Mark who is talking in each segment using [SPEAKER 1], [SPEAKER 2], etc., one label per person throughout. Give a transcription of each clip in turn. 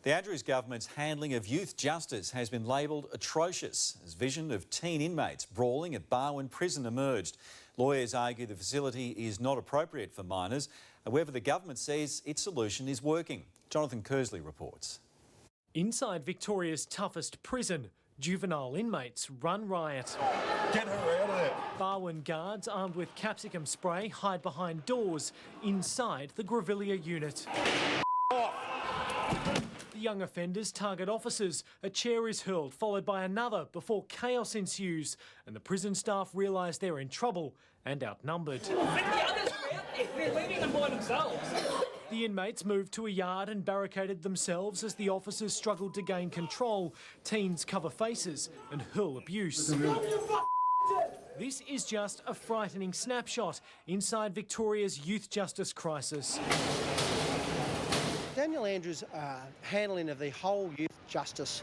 [SPEAKER 1] The Andrews government's handling of youth justice has been labelled atrocious as vision of teen inmates brawling at Barwon prison emerged. Lawyers argue the facility is not appropriate for minors. However, the government says its solution is working. Jonathan Kersley reports.
[SPEAKER 2] Inside Victoria's toughest prison, juvenile inmates run riot.
[SPEAKER 3] Get her out of there.
[SPEAKER 2] Barwon guards armed with capsicum spray hide behind doors inside the Grevillea unit. The young offenders target officers. A chair is hurled, followed by another, before chaos ensues and the prison staff realise they're in trouble and outnumbered.
[SPEAKER 4] The others are out there. They're leaving them by themselves.
[SPEAKER 2] The inmates moved to a yard and barricaded themselves as the officers struggled to gain control. Teens cover faces and hurl abuse. This is just a frightening snapshot inside Victoria's youth justice crisis.
[SPEAKER 5] Daniel Andrews' handling of the whole youth justice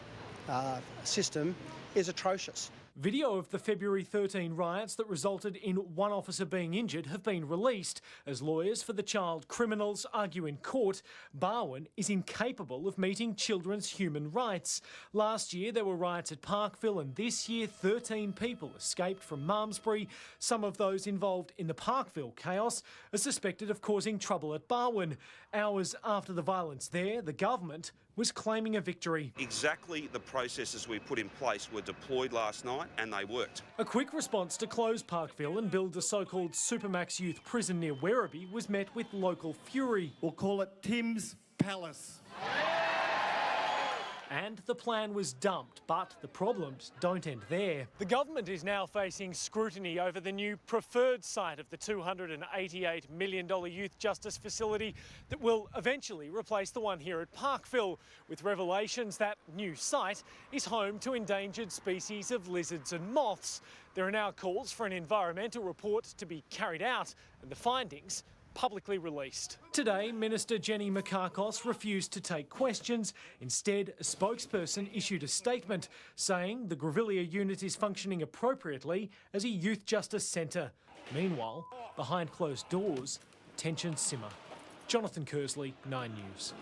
[SPEAKER 5] system is atrocious.
[SPEAKER 2] Video of the February 13 riots that resulted in one officer being injured have been released as lawyers for the child criminals argue in court Barwon is incapable of meeting children's human rights. Last year there were riots at Parkville and this year 13 people escaped from Malmesbury. Some of those involved in the Parkville chaos are suspected of causing trouble at Barwon. Hours after the violence there, the government was claiming a victory.
[SPEAKER 6] Exactly the processes we put in place were deployed last night and they worked.
[SPEAKER 2] A quick response to close Parkville and build a so-called Supermax youth prison near Werribee was met with local fury.
[SPEAKER 3] We'll call it Tim's Palace.
[SPEAKER 2] And the plan was dumped, but the problems don't end there. The government is now facing scrutiny over the new preferred site of the $288 million youth justice facility that will eventually replace the one here at Parkville, with revelations that new site is home to endangered species of lizards and moths. There are now calls for an environmental report to be carried out and the findings publicly released. Today, Minister Jenny Mikakos refused to take questions. Instead, a spokesperson issued a statement saying the Grevillea unit is functioning appropriately as a youth justice centre. Meanwhile, behind closed doors, tensions simmer. Jonathan Kersley, 9 News.